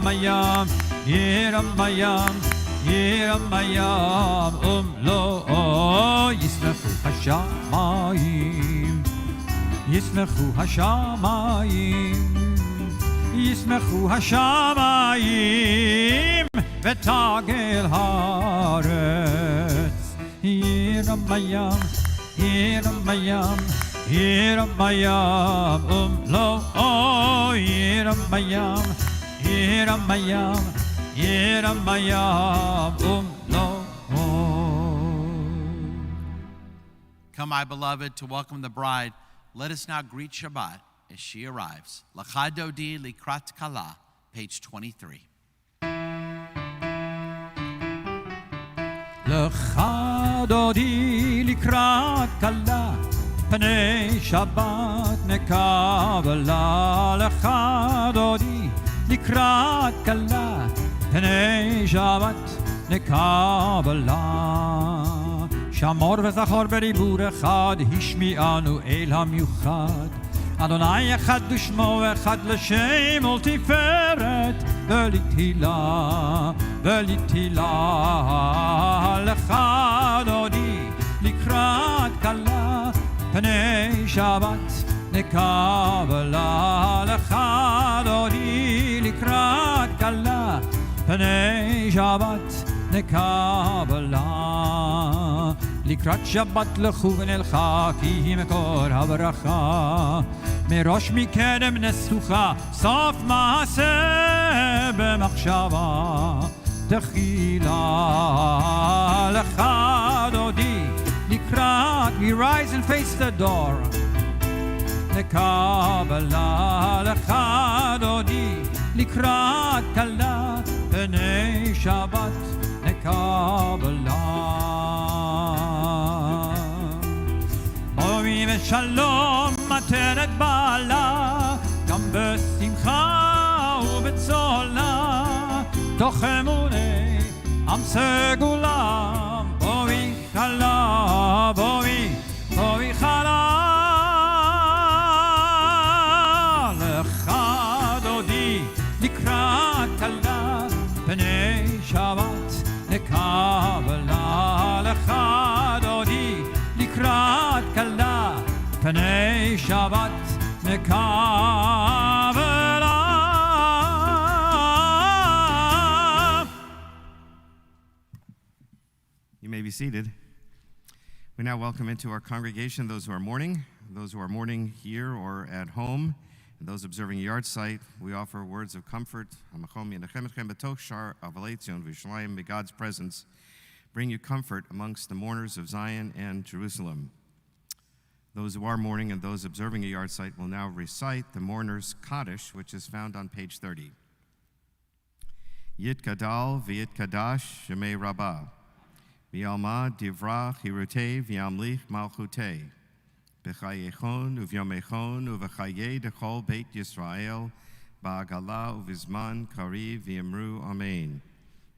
Yiramayam, Yiramayam, Yiramayam, Lo, Yismechu Hashamayim, Yismechu Hashamayim, Yismechu Hashamayim, Vetagel Haaretz, Yiramayam, Yiramayam, Yiramayam, Lo, Yiramayam, Yiramayam, Yiramayam, Lo. Come, my beloved, to welcome the bride. Let us now greet Shabbat as she arrives. L'cha dodi likrat kala, page 23. L'cha dodi likrat kala, Pnei Shabbat nekabala. L'cha dodi likrat kala, Pnei Shabbat nekabala. Shamor v'zachor b'ribur echad, Hishmi'anu el hamiuchad. Adonai echad u'shmo echad l'shem ol tiferet, V'litila, v'litila. L'cha dodi likrat kala, Pnei Shabbat nekabala. L'cha dodi likrat kala, Pnei Shabbat nekabala. Likrat Shabbat lechu v'nelcha, Ki hi mekor habracha. Merosh mikedem nesucha, Sof maaseh b'machshava techila. L'cha dodi likrat, we rise and face the door. Nekabala. L'cha dodi likrat kala, Pnei Shabbat nekabala. Bomi v'shalom materet bala, Gam b'simcha u'b'tzola, Toch emunei am segulam. Bomi chala, bomi chala. L'cha dodi likrat kala, Pnei Shabbat nekabala. L'cha dodi likrat kala, Pnei Shabbat nekabala. You may be seated. We now welcome into our congregation those who are mourning here or at home, and those observing a yard site. We offer words of comfort. May God's presence bring you comfort amongst the mourners of Zion and Jerusalem. Those who are mourning and those observing a yard site will now recite the mourner's Kaddish, which is found on page 30. Yit Gadal v'yit Kadash Shemei Rabbah. V'yalma divrach hirutei v'yamlich malchutei. B'chayechon uvyomechon uv'chayei dechol Beit Yisrael ba'agala uvizman kariv v'yemru amen.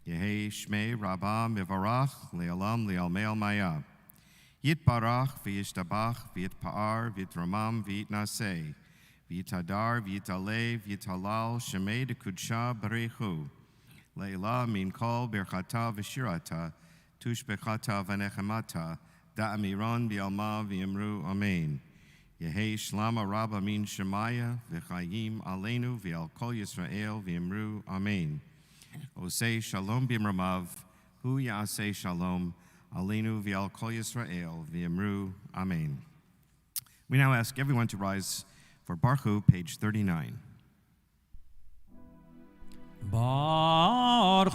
Yehei shmei Rabbah mivarach le'alam le'almei maya. Yitbarach v'yishtabach v'yitpa'ar v'yitramam v'yitnaseh. V'yitadar v'yitaleh v'yitalal shemei dekudsha barechu. Le'ila min kol birchata v'shirata. Tushbechata v'nechemata, da'amiron v'yalma v'yemru amen. Yehei shlama rabba min shemaya, v'chayim aleinu v'yal kol Yisrael v'yemru amen. Osei shalom b'mramav, hu ya'asei shalom, aleinu v'yal kol Yisrael v'yemru amen. We now ask everyone to rise for Barg, page 39. Baruch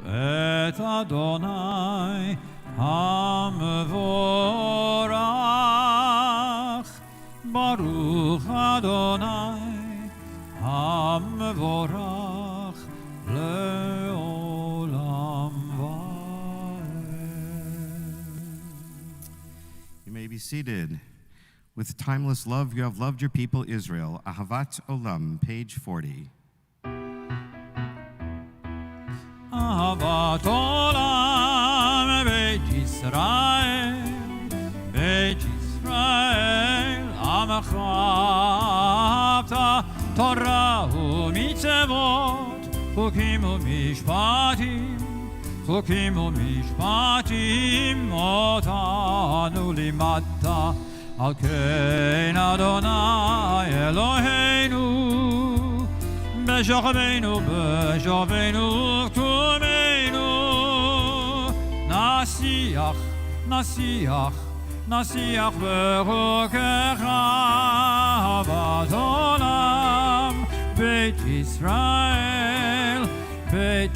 et Adonai HaMevorach. Baruch Adonai HaMevorach le'olam va'ed. You may be seated. With timeless love, you have loved your people Israel. Ahavat Olam, page 40. Ahavat olam Beit Yisrael, Beit Yisrael, Amacha Torah u'mitzvot מצוות, חוקים ומשפטים, חוקים ומשפטים אותנו לימדת. על כן אדוני אלוהינו, בשוכבנו ובקומנו, נשיח בחוקך אהבת עולם. בית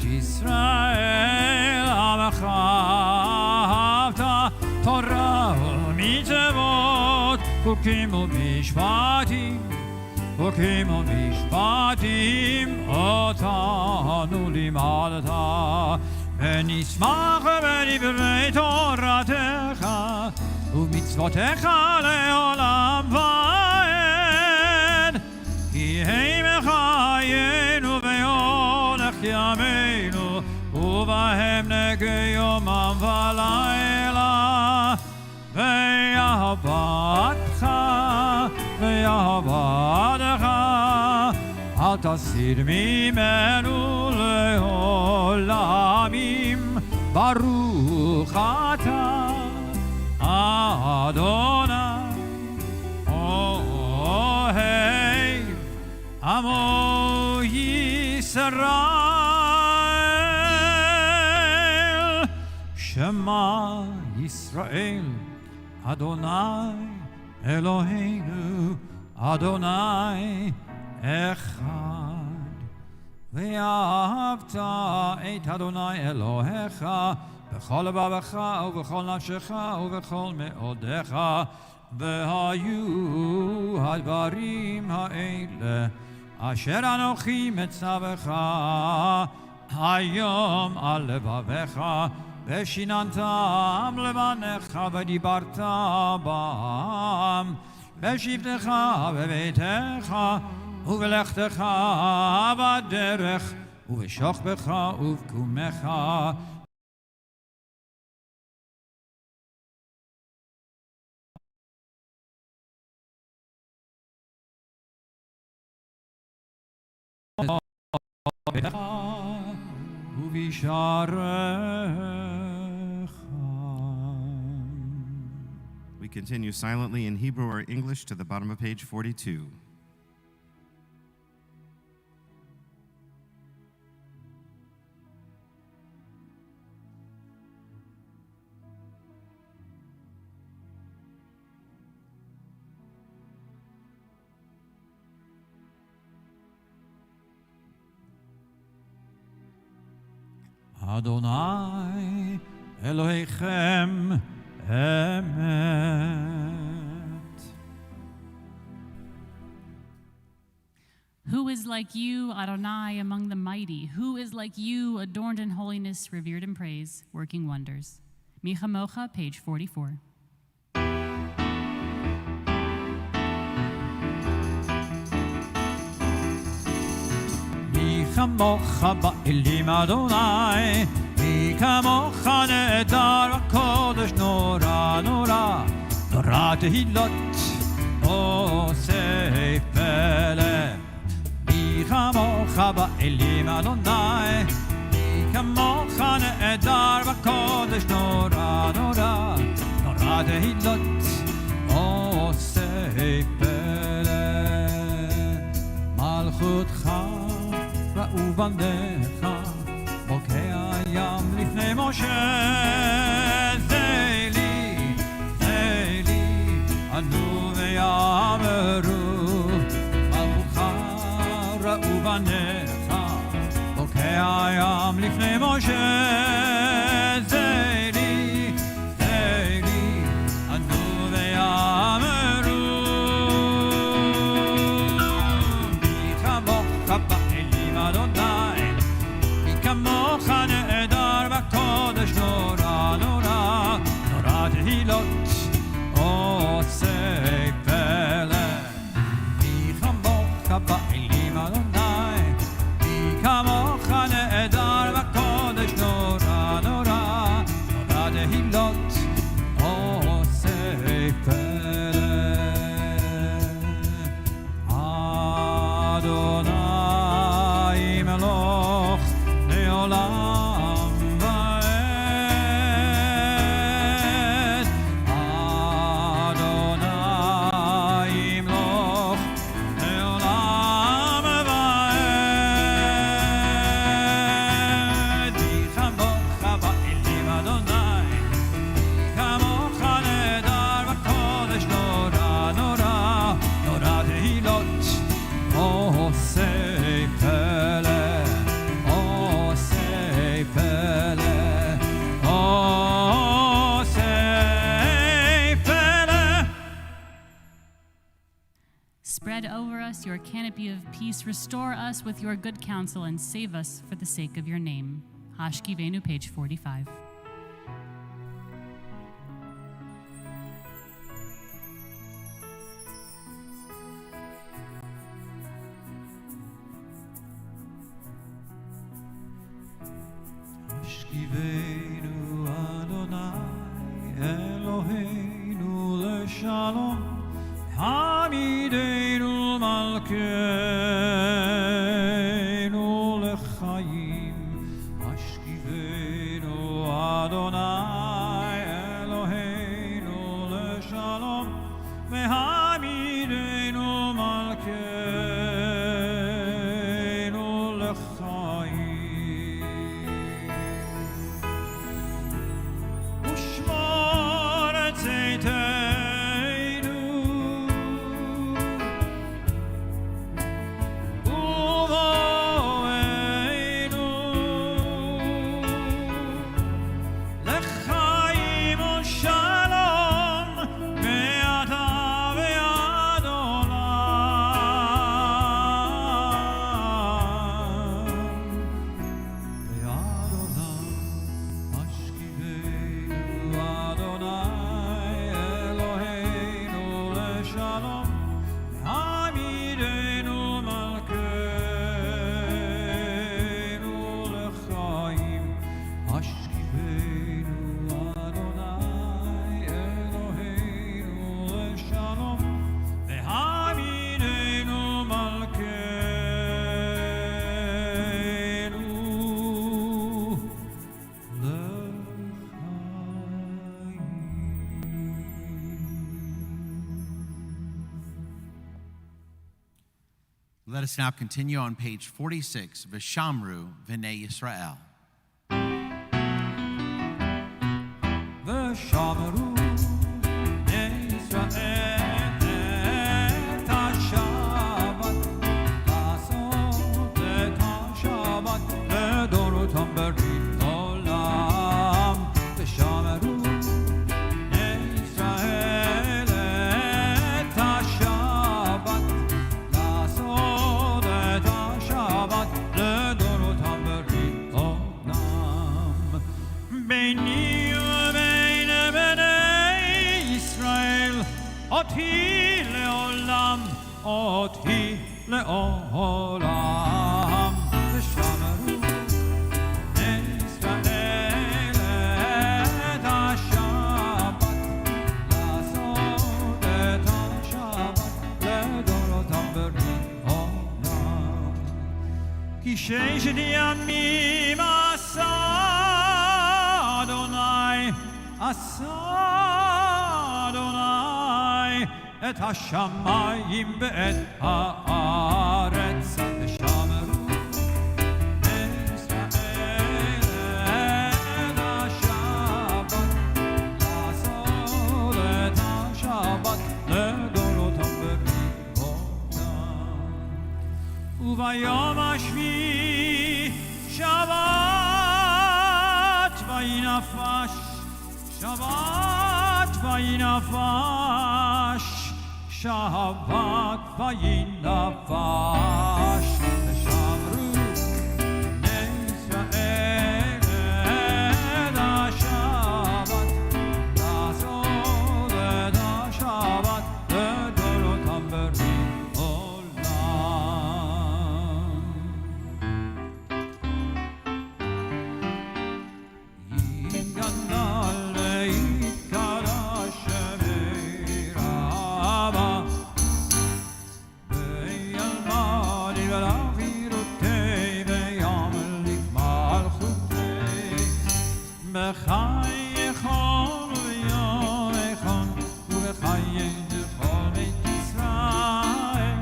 ישראל, עמך אהבת תורה ומצוות, חוקים ומשפטים אותנו לימדת. ונשמח בדברי תורתך ומצוותיך לעולם ועד, כי הם חיינו ויולך ימינו, ובהם נגע יומם ולילה. ויאהבתך אל תסיר ממנו לעולמים. ברוך אתה אדוני אוהב עמו ישראל. שמע ישראל אדוני אלוהינו אדוני אחד. ואהבת את אדוני אלוהיך בכל לבבך ובכל נפשך ובכל מאודיך. והיו הדברים האלה אשר אנוכי מצווך היום על לבביך, ושיננתם לבניך ודיברת בם בשבתך בביתך ובלכתך בדרך ובשוכבך ובקומך. We continue silently in Hebrew or English to the bottom of page 42. Adonai Elohechem Emet. Who is like you, Adonai, among the mighty? Who is like you, adorned in holiness, revered in praise, working wonders? Micha Mocha, page 44. מי כמוך באלים אדוני, מי כמוך נהדר בקודש, נורא נורא נורא תהילות עושה פלא. מי כמוך באלים אדוני, מי כמוך נהדר בקודש, נורא נורא נורא תהילות עושה פלא. מלכותך ראו בניך, בוקע ים לפני משה. זה לי ענו ויאמרו, מלכותך ראו בניך, בוקע ים לפני משה. זה לי ענו ויאמרו, מי כמוך באלים אדוני, מי כמוך נהדר בקודש, נורא נורא נורא תהילות עושה פלא. מי כמוך באלים אדוני, מי כמוך נהדר בקודש, נורא לעולם ועד. אדוני ימלוך לעולם ועד. מי כמוך באלים אדוני, כמוך נהדר בקודש, נורא נורא נורא תהילות. עושה פלא, עושה פלא, עושה פלא. Spread over us your canopy of peace. Restore us with your good counsel and save us for the sake of your name. Hashkivenu, page 45. השכיבנו אדוני אלוהינו לשלום, העמידנו מלכנו לחיים. השכיבנו אדוני אלוהינו לשלום, והעמידנו מלכנו לחיים. ושמור צאתנו ובואנו לחיים ושלום מעתה ועד עולם. ועד עולם השכיבנו אדוני אלוהינו לשלום, העמידנו מלכנו לחיים. השכיבנו אדוני אלוהינו לשלום, והעמידנו מלכנו לחיים. Let us now continue on page 46, Vishamru V'nei Yisrael. ושמרו בני ישראל את השבת, לעשות את השבת לדורותם ברית עולם. ושמרו בני ישראל את השבת, לעשות את השבת לדורותם ברית עולם. ביני ובין בני ישראל אותי לעולם, אותי לעולם. ושמרו בני ישראל את השבת, לעשות את השבת לדורותם ברית עולם. כי ששת ימים עשה אדוני, עשה אדוני את השמיים ואת הארץ. ושמרו בני ישראל את השבת, לעשות את השבת לדורותם ברית עולם. וביום השביעי שבת וינפש, שבת וינפש, שבת וינפש. ושמרו בני ישראל את השבת, לעשות את השבת לדורותם ברית עולם. יגדל ויתקדש שמי רבה, וילמד יברך בחייכון ויומכון ובחיי כל בית ישראל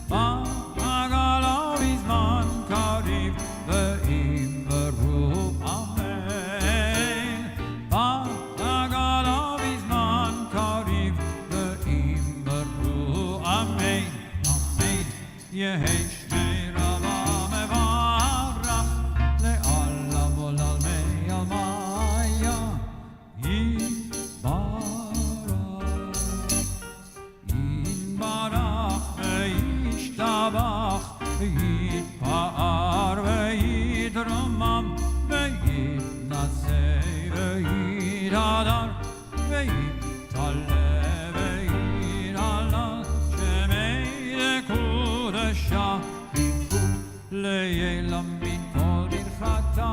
בגלה בזמן קריב ואמרו אמן בגלה בזמן קריב ואמרו אמן אמן יהי שמי רבה מברך לעולם ולעלמי עלמיה יתברך וישתבח ויתפאר ויתרומם ויתנשא ויתהדר ויתעלה ויתעלה שמי לקודשה לילה מן כל ברכתה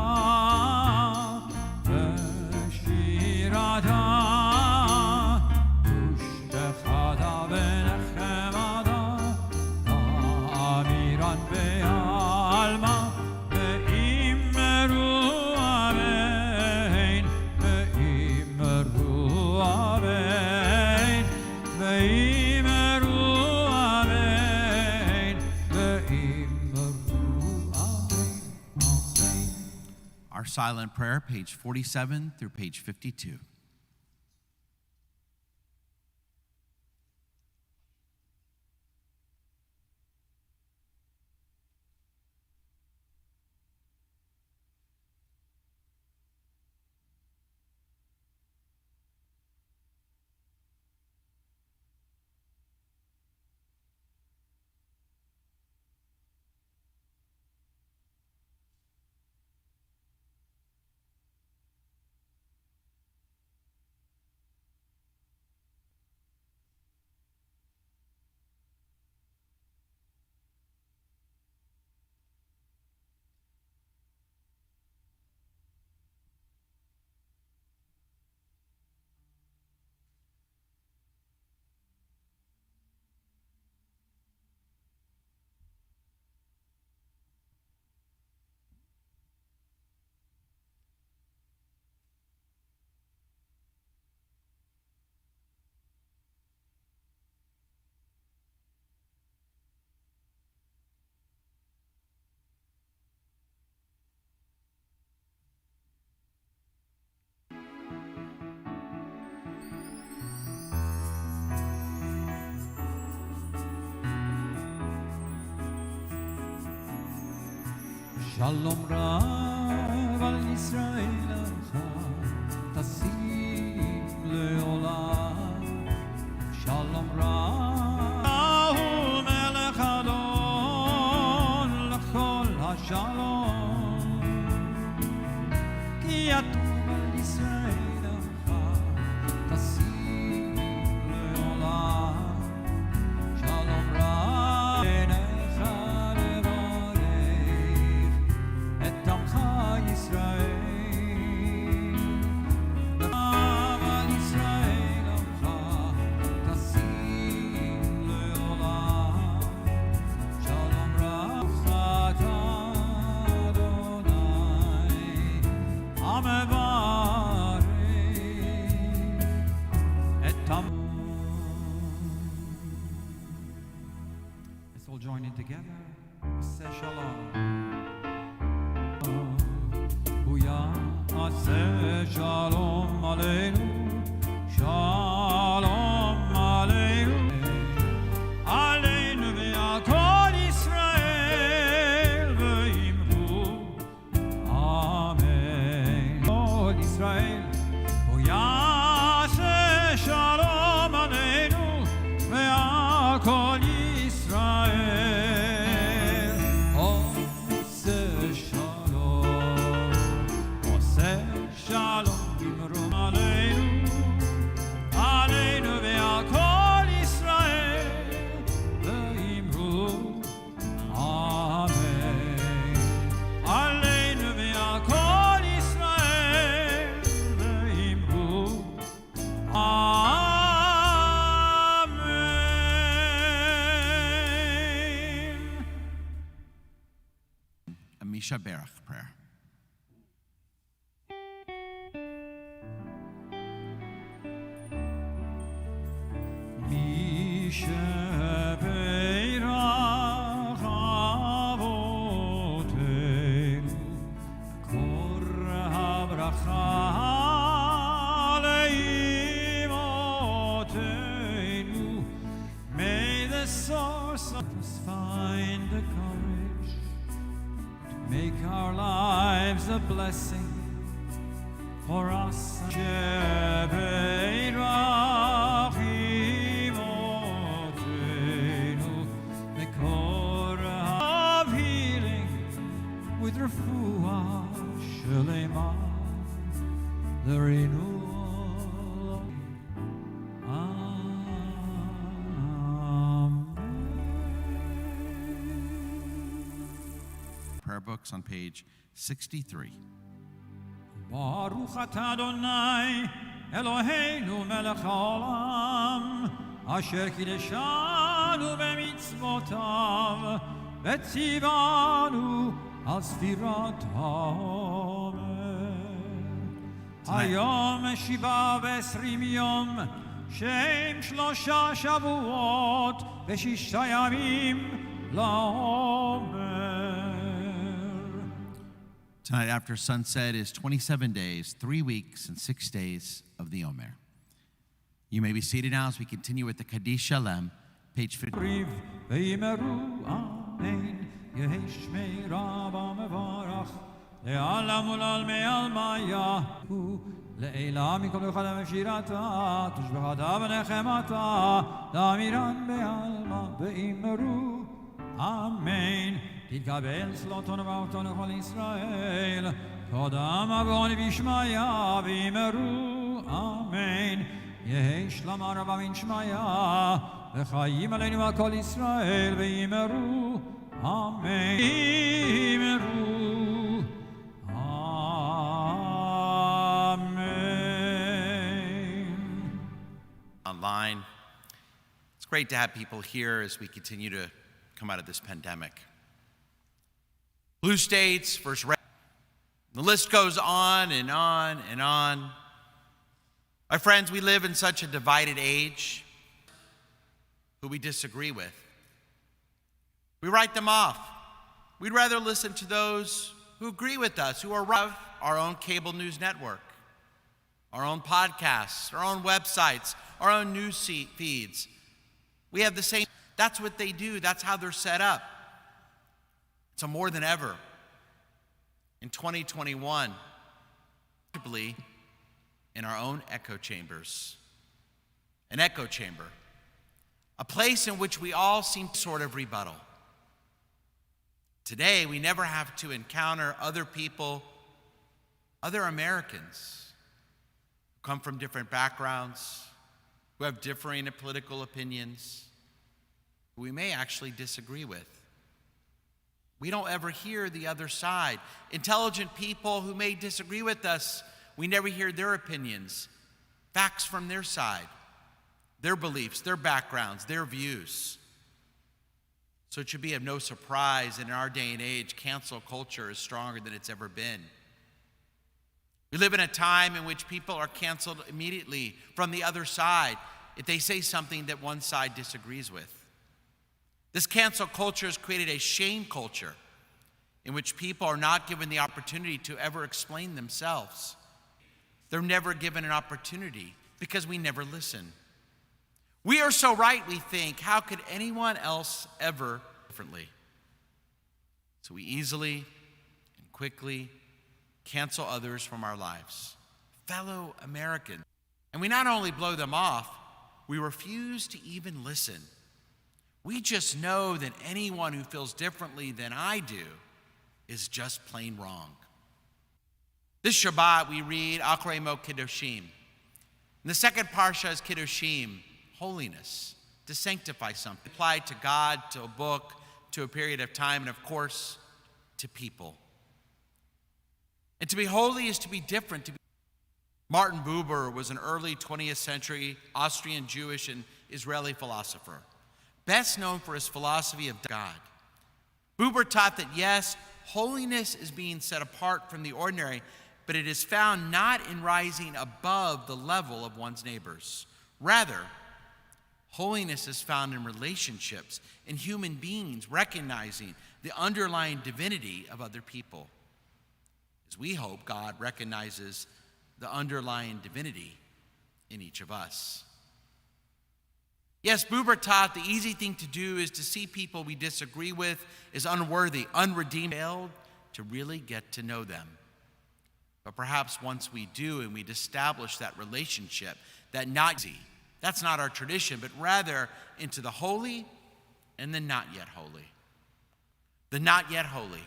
ושירתה ושתחתה ונחמתה אמירן בעלמה ואמרו אמן ואמרו אמן ואמרו אמן ואמרו אמן. Our silent prayer, page 47 through page 52. שלום רב על ישראלך תשים לעולם שלום רב הוא מלך אדון לכל השלום כי יתום על ישראלך תשים לעולם שלום רב עיניך לברך את עמך ישראל רב על ישראל עמך תשים לעולם שלום רב אתה אדוני המברך את עמך. Let's all join in together. Say shalom. Say shalom aleinu, shalom aleinu, aleinu ve'al kol Yisrael ve'imru amen. Kol Yisrael, say shalom aleinu ve'al kol Yisrael. Oh, say shalom, oh say shalom imrum aleinu, aleinu ve'al kol Yisrael ve'imru amen. Aleinu ve'al kol Yisrael ve'imru amen. A Misha Berach prayer. שבירך אבותינו, קור הברכה לאמותינו. May the source of us find the courage to make our lives a blessing for us. שבירך אמותינו, מקור of healing with refuah shalema, the renewal. Prayer books on page 63. ברוך אתה אדוני אלוהינו מלך העולם, אשר קידשנו במצוותיו וציוונו על ספירת העומר. היום 27 יום, שהם 3 שבועות ו6 ימים לעומר. Tonight after sunset is 27 days, 3 weeks, and 6 days of the Omer. You may be seated now as we continue with the Kaddish Shalem, page 50. ריב ויאמרו אמן, יהי שמי רב המברך, לעלם ולעלמי עלמיה, לעילה מכל אחד ושירתה, תושבחתה ונחמתה, לאמירן בעלמא, ואמרו אמן. תתקבל צלותנו וברכתנו לכל ישראל, קודם עוון בשמיה, ואמרו אמן. יהי שלמה רבה מן שמיה, וחיים עלינו על כל ישראל, ואמרו אמן. אמרו amen. Online. It's great to have people here as we continue to come out of this pandemic. Blue states versus red. The list goes on and on and on. My friends, we live in such a divided age. Who we disagree with, we write them off. We'd rather listen to those who agree with us, who are our own cable news network, our own podcasts, our own websites, our own news feeds. We have the same. That's what they do. That's how they're set up. So more than ever, in 2021, in our own echo chambers, an echo chamber, a place in which we all seem sort of rebuttal. Today, we never have to encounter other people, other Americans, who come from different backgrounds, who have differing political opinions, who we may actually disagree with. We don't ever hear the other side. Intelligent people who may disagree with us, we never hear their opinions, facts from their side, their beliefs, their backgrounds, their views. So it should be of no surprise that in our day and age, cancel culture is stronger than it's ever been. We live in a time in which people are canceled immediately from the other side if they say something that one side disagrees with. This cancel culture has created a shame culture in which people are not given the opportunity to ever explain themselves. They're never given an opportunity because we never listen. We are so right, we think. How could anyone else ever differently? So we easily and quickly cancel others from our lives, fellow Americans. And we not only blow them off, we refuse to even listen. We just know that anyone who feels differently than I do is just plain wrong. This Shabbat we read Achrei Mo Kiddushim. And the second parsha is Kiddushim, holiness, to sanctify something, applied to God, to a book, to a period of time, and of course, to people. And to be holy is to be different. Martin Buber was an early 20th century Austrian Jewish and Israeli philosopher, best known for his philosophy of God. Buber taught that yes, holiness is being set apart from the ordinary, but it is found not in rising above the level of one's neighbors. Rather, Holiness is found in relationships, in human beings, recognizing the underlying divinity of other people. As we hope God recognizes the underlying divinity in each of us. Yes, Buber taught the easy thing to do is to see people we disagree with as unworthy, unredeemed, failed to really get to know them. But perhaps once we do and we'd establish that relationship, that's not our tradition, but rather into the holy and the not yet holy. The not yet holy,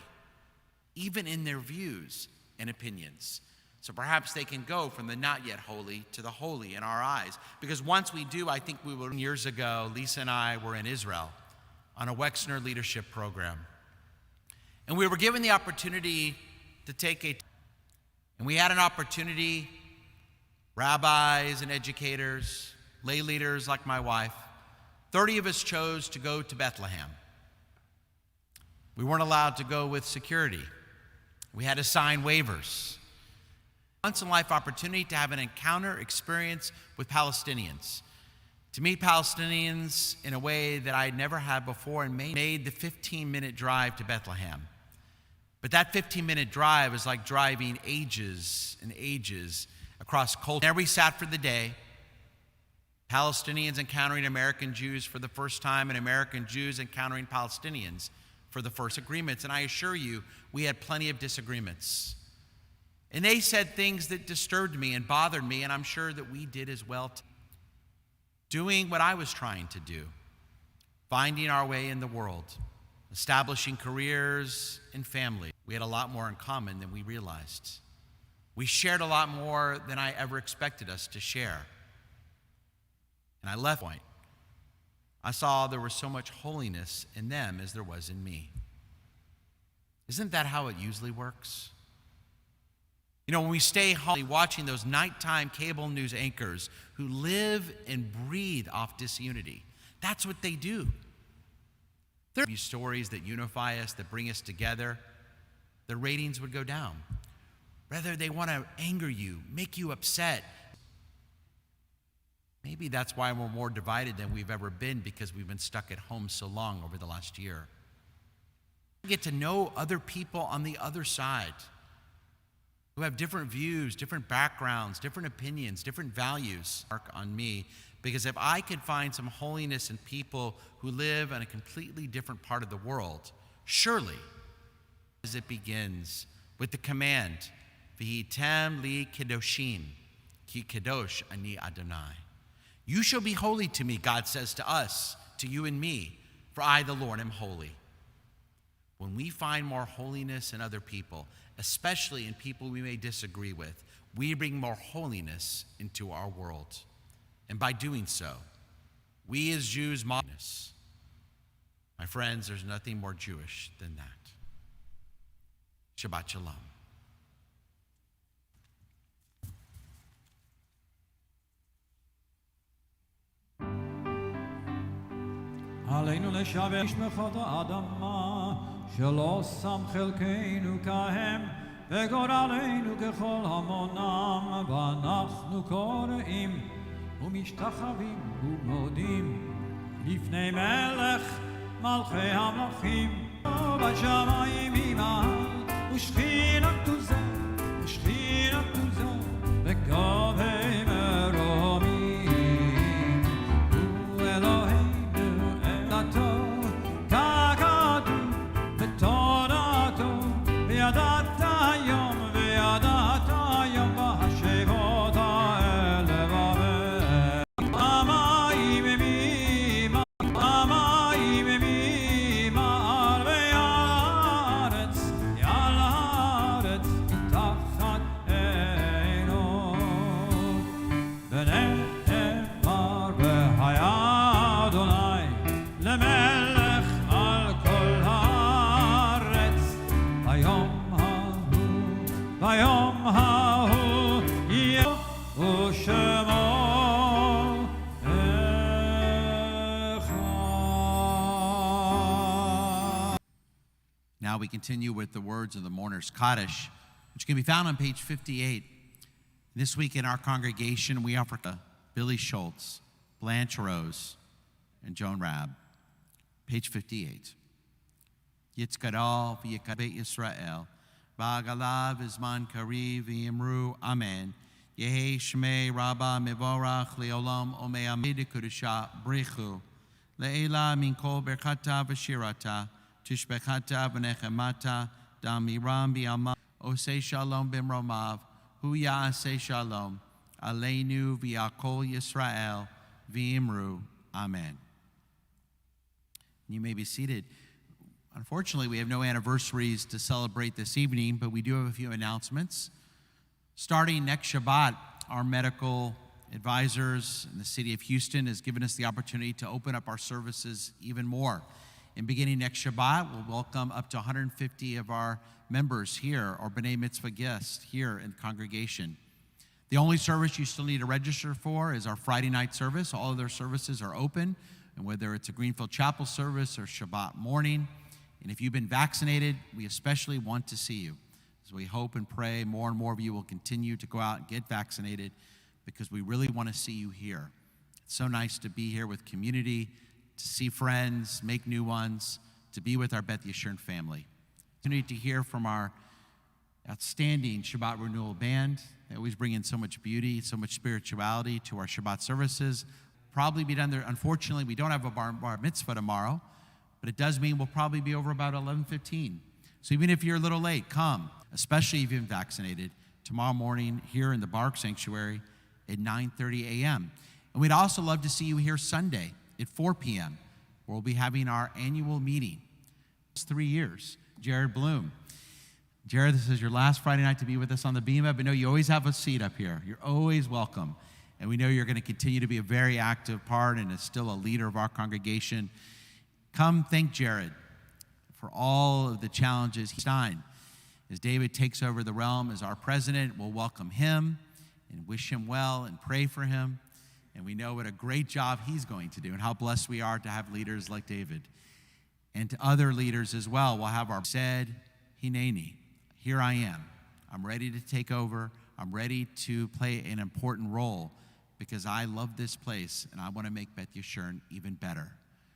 even in their views and opinions. So perhaps they can go from the not yet holy to the holy in our eyes. Because once we do, I think we will. Years ago, Lisa and I were in Israel on a Wexner leadership program. And we were given the opportunity to and we had an opportunity, rabbis and educators, lay leaders like my wife, 30 of us chose to go to Bethlehem. We weren't allowed to go with security. We had to sign waivers. Once-in-a-life opportunity to have an encounter experience with Palestinians, to meet Palestinians in a way that I'd never had before, and made the 15-minute drive to Bethlehem. But that 15-minute drive is like driving ages and ages across culture. There we sat for the day, Palestinians encountering American Jews for the first time, and American Jews encountering Palestinians for the first agreements. And I assure you, we had plenty of disagreements. And they said things that disturbed me and bothered me, and I'm sure that we did as well. Doing what I was trying to do, finding our way in the world, establishing careers and family. We had a lot more in common than we realized. We shared a lot more than I ever expected us to share. And I left point. I saw there was so much holiness in them as there was in me. Isn't that how it usually works? You know, when we stay home watching those nighttime cable news anchors who live and breathe off disunity, that's what they do. There are stories that unify us, that bring us together, the ratings would go down. Rather, they want to anger you, make you upset. Maybe that's why we're more divided than we've ever been, because we've been stuck at home so long over the last year. We get to know other people on the other side, who have different views, different backgrounds, different opinions, different values. Mark on me, because if I could find some holiness in people who live in a completely different part of the world, surely, as it begins with the command, V'hitem li kedoshim, ki kadosh ani Adonai. You shall be holy to me, God says to us, to you and me, for I, the Lord, am holy. When we find more holiness in other people, especially in people we may disagree with, we bring more holiness into our world. And by doing so, we as Jews moderness. My friends, there's nothing more Jewish than that. Shabbat Shalom. עלינו לשבש מחד האדמה שלא שם חלקנו כהם וגורלנו ככל המונם ואנחנו קוראים ומשתחווים ומודים לפני מלך מלכי המלכים בשמיים ממעל ושכינתו זו בגובה מרומים ואלוהינו אלתו ככתוב בתורתו וידעת היום בהשבות האלה המים ממעל ועל הארץ תחת עינו ונאמר והיה אדוני למלך על כל הארץ ביום ההוא יהיה ושמו Now we continue with the words of the mourner's Kaddish, which can be found on page 58. This week in our congregation, we offer Billy Schultz, Blanche Rose, and Joan Rabb. Page 58. Yitzkadal v'yikabet Yisrael, v'agalav v'zman kariv v'yimru, amen. Yehi shmei rabba mevorach leolam omei amid kudusha brichu, le'ela min kol berchata v'shirata, tishbechata v'nechemata, damiram b'yama, osei shalom b'mromav, hu ya'aseh shalom, aleinu v'yakol Yisrael, v'yimru, amen. You may be seated. Unfortunately, we have no anniversaries to celebrate this evening, but we do have a few announcements. Starting next Shabbat, our medical advisors in the city of Houston has given us the opportunity to open up our services even more. And beginning next Shabbat, we'll welcome up to 150 of our members here, or B'nai Mitzvah guests here in the congregation. The only service you still need to register for is our Friday night service. All other services are open, and whether it's a Greenfield Chapel service or Shabbat morning. And if you've been vaccinated, we especially want to see you. As we hope and pray more and more of you will continue to go out and get vaccinated, because we really want to see you here. It's so nice to be here with community, to see friends, make new ones, to be with our Beth Yeshurun family. We need to hear from our outstanding Shabbat Renewal band. They always bring in so much beauty, so much spirituality to our Shabbat services. Probably be done there. Unfortunately, we don't have a bar mitzvah tomorrow, but it does mean we'll probably be over about 11:15. So even if you're a little late, come, especially if you've been vaccinated, tomorrow morning here in the Barg sanctuary at 9:30 a.m. And we'd also love to see you here Sunday at 4 p.m., where we'll be having our annual meeting. It's 3 years. Jared Bloom. Jared, this is your last Friday night to be with us on the Bima, but know you always have a seat up here. You're always welcome. And we know you're going to continue to be a very active part and is still a leader of our congregation. Come thank Jared for all of the challenges he's done. As David takes over the realm as our president, we'll welcome him and wish him well and pray for him. And we know what a great job he's going to do and how blessed we are to have leaders like David. And to other leaders as well, we'll have our said, Hineni, here I am. I'm ready to take over. I'm ready to play an important role because I love this place and I want to make Beth Yeshurun even better.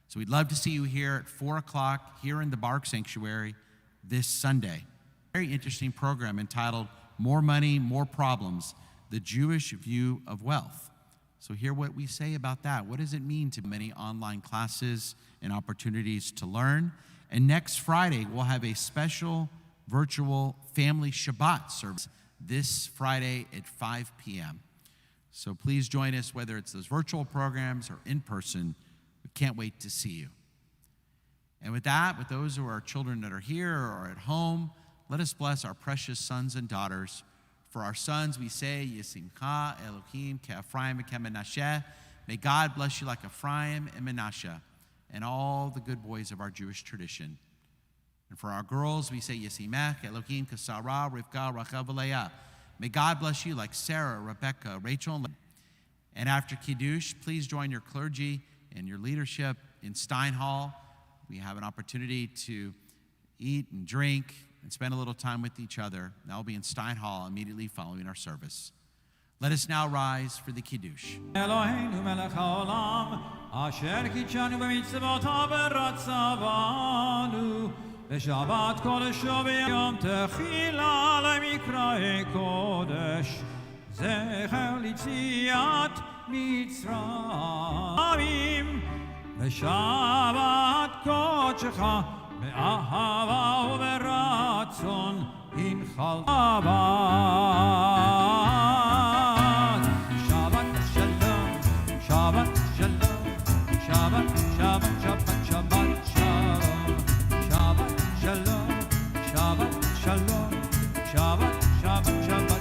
So we'd love to see you here at 4 o'clock here in the Barg Sanctuary this Sunday. Very interesting program entitled More Money, More Problems, The Jewish View of Wealth. So hear what we say about that. What does it mean to many online classes and opportunities to learn? And next Friday, we'll have a special virtual family Shabbat service this Friday at 5 p.m. So please join us, whether it's those virtual programs or in person. We can't wait to see you. And with that, with those who are children that are here or at home, let us bless our precious sons and daughters. For our sons, we say, Yisimcha Elohim ke'Ephraim ke'Menashe. May God bless you like Ephraim and Menashe, and all the good boys of our Jewish tradition. And for our girls, we say, Yisimech Elohim ke'Sarah Rivka Rachel v'Leah. May God bless you like Sarah, Rebecca, Rachel, and Leah. And after Kiddush, please join your clergy and your leadership in Stein Hall. We have an opportunity to eat and drink and spend a little time with each other. That will be in Stein Hall immediately following our service. Let us now rise for the Kiddush. Eloheinu melech haolam, asher kitshanu b'mitzvotav v'ratzavanu, v'shabbat kodesho v'yom techila lemikra'e kodesh, zecher litziat mitzrayim, v'shabbat kodesh באהבה וברצון ינחל שבת. שבת שלום, שבת שלום, שבת, שבת, שבת, שבת שלום, שבת שלום, שבת שלום, שבת, שבת, שבת